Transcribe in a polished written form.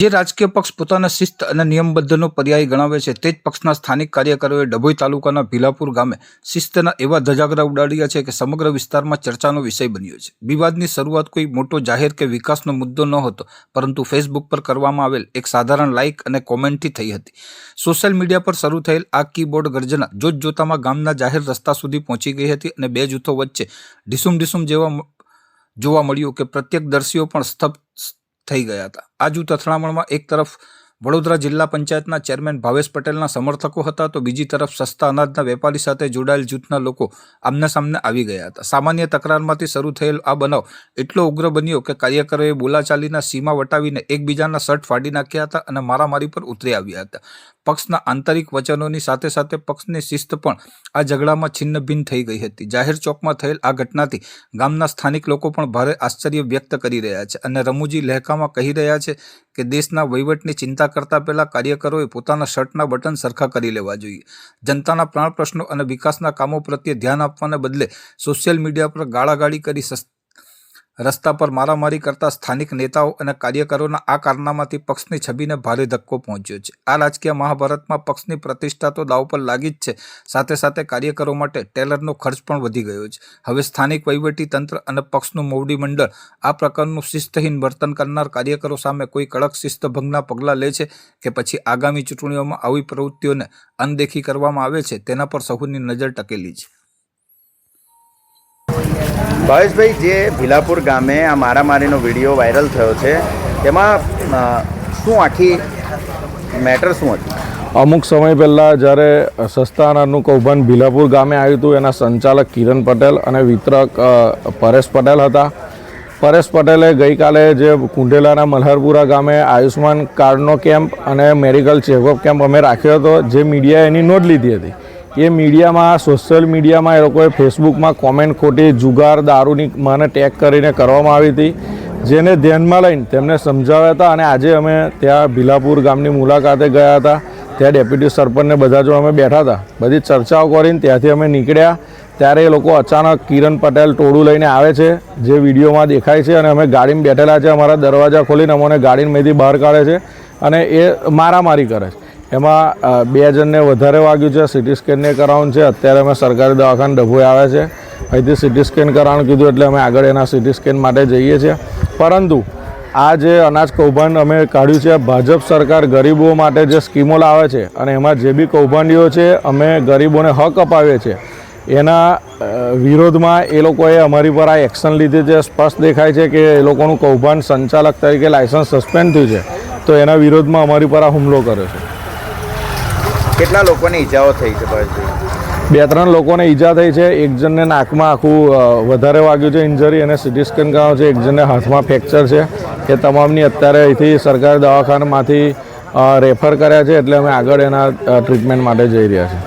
જે રાજકીય પક્ષ પોતાના શિસ્ત અને નિયમબદ્ધનો પર્યાય ગણાવે છે, તે જ પક્ષના સ્થાનિક કાર્યકરોએ ડભોઈ તાલુકાના ભીલાપુર ગામે શિસ્તના એવા ધજાગરા ઉડાડ્યા છે કે સમગ્ર વિસ્તારમાં ચર્ચાનો વિષય બન્યો છે. વિવાદની શરૂઆત કોઈ મોટો જાહેર કે વિકાસનો મુદ્દો ન હતો, પરંતુ ફેસબુક પર કરવામાં આવેલ એક સાધારણ લાઇક અને કોમેન્ટથી થઈ હતી. સોશિયલ મીડિયા પર શરૂ થયેલ આ કીબોર્ડ ગર્જના જોતજોતામાં ગામના જાહેર રસ્તા સુધી પહોંચી ગઈ હતી અને બે જૂથો વચ્ચે ઢીસુમ જેવા જોવા મળ્યું કે પ્રત્યક્ષદર્શીઓ પણ સ્તબ્ધ થઈ ગયા હતા. આ જૂથ અથડામણમાં એક તરફ વડોદરા જિલ્લા પંચાયતના ચેરમેન ભાવેશ પટેલના સમર્થકો હતા, તો બીજી તરફ સસ્તા અનાજના વેપારી સાથે જોડાયેલ જૂથના લોકો આમને સામને આવી ગયા હતા. સામાન્ય તકરારમાંથી શરૂ થયેલ આ બનાવ એટલો ઉગ્ર બન્યો કે કાર્યકરોએ બોલાચાલીના સીમા વટાવીને એકબીજાના શર્ટ ફાડી નાખ્યા હતા અને મારામારી પર ઉતરી આવ્યા હતા. પક્ષના આંતરિક વચનોની સાથે સાથે પક્ષની શિસ્ત પણ આ ઝઘડામાં છિન્ન ભિન્ન થઈ ગઈ હતી. જાહેર ચોકમાં થયેલ આ ઘટનાથી ગામના સ્થાનિક લોકો પણ ભારે આશ્ચર્ય વ્યક્ત કરી રહ્યા છે અને રમૂજી લહેકામાં કહી રહ્યા છે કે દેશના વહીવટની ચિંતા કરતા પહેલા કાર્યકરોએ પોતાના શર્ટના બટન સરખા કરી લેવા જોઈએ. જનતાના પ્રાણ પ્રશ્નો અને વિકાસના કામો પ્રત્યે ધ્યાન આપવાને બદલે સોશિયલ મીડિયા પર ગાળાગાળી કરી રસ્તા પર મારામારી કરતા સ્થાનિક નેતાઓ અને કાર્યકરોના આ કારનામાથી પક્ષની છબીને ભારે ધક્કો પહોંચ્યો છે. આ રાજકીય મહાભારતમાં પક્ષની પ્રતિષ્ઠા તો દાવ પર લાગી જ છે, સાથે સાથે કાર્યકરો માટે ટેલરનો ખર્ચ પણ વધી ગયો છે. હવે સ્થાનિક વહીવટી તંત્ર અને પક્ષનું મોવડી મંડળ આ પ્રકારનું શિસ્તહીન વર્તન કરનાર કાર્યકરો સામે કોઈ કડક શિસ્તભંગના પગલાં લે છે કે પછી આગામી ચૂંટણીઓમાં આવી પ્રવૃત્તિઓને અનદેખી કરવામાં આવે છે, તેના પર સૌની નજર ટકેલી છે. ભાવેશભાઈ, જે ભીલાપુર ગામે આ મારામારીનો વિડીયો વાયરલ થયો છે, તેમાં શું આખી મેટર શું હતી? અમુક સમય પહેલાં જ્યારે સસ્તા અનાજનું કૌભાંડ ભીલાપુર ગામે આવ્યું હતું, એના સંચાલક કિરણ પટેલ અને વિતરક પરેશ પટેલ હતા. પરેશ પટેલે ગઈકાલે જે કુંઢેલાના મલ્હારપુરા ગામે આયુષ્માન કાર્ડનો કેમ્પ અને મેડિકલ ચેકઅપ કેમ્પ અમે રાખ્યો હતો, જે મીડિયાએ એની નોંધ લીધી હતી. એ મીડિયામાં, સોશિયલ મીડિયામાં એ લોકોએ ફેસબુકમાં કોમેન્ટ ખોટી જુગાર દારૂની મને ટેગ કરીને કરવામાં આવી હતી, જેને ધ્યાનમાં લઈને તેમને સમજાવ્યા હતા. અને આજે અમે ત્યાં ભીલાપુર ગામની મુલાકાતે ગયા હતા. ત્યાં ડેપ્યુટી સરપંચને બધા જો અમે બેઠા હતા, બધી ચર્ચાઓ કરીને ત્યાંથી અમે નીકળ્યા. ત્યારે એ લોકો અચાનક કિરણ પટેલ ટોળું લઈને આવે છે, જે વિડીયોમાં દેખાય છે, અને અમે ગાડીમાં બેઠેલા છે. અમારા દરવાજા ખોલીને અમને ગાડીમાંથી બહાર કાઢે છે અને એ મારામારી કરે છે. એમાં બે જણને વધારે વાગ્યું છે. સિટી સ્કેનને કરાવવાનું છે. અત્યારે અમે સરકારી દવાખાને ડભોઈ આવે છે. અહીંથી સિટી સ્કેન કરાવવાનું કીધું એટલે અમે આગળ એના સિટી સ્કેન માટે જઈએ છીએ. પરંતુ આ જે અનાજ કૌભાંડ અમે કાઢ્યું છે, ભાજપ સરકાર ગરીબો માટે જે સ્કીમો લાવે છે અને એમાં જે બી કૌભાંડીઓ છે, અમે ગરીબોને હક અપાવીએ છીએ, એના વિરોધમાં એ લોકોએ અમારી પર આ એક્શન લીધી છે. સ્પષ્ટ દેખાય છે કે એ લોકોનું કૌભાંડ સંચાલક તરીકે લાયસન્સ સસ્પેન્ડ થયું છે, તો એના વિરોધમાં અમારી પર આ હુમલો કર્યો છે. કેટલા લોકોને ઈજાઓ થઈ છે ભાવેશભાઈ? 2-3 લોકોને ઈજા થઈ છે. એક જણને નાકમાં આખું વધારે વાગ્યું છે ઇન્જરી, અને સિટી સ્કેન કરાવ્યું છે. એક જણને હાથમાં ફ્રેક્ચર છે. એ તમામની અત્યારે અહીંથી સરકારી દવાખાનામાંથી રેફર કર્યા છે, એટલે અમે આગળ એના ટ્રીટમેન્ટ માટે જઈ રહ્યા છીએ.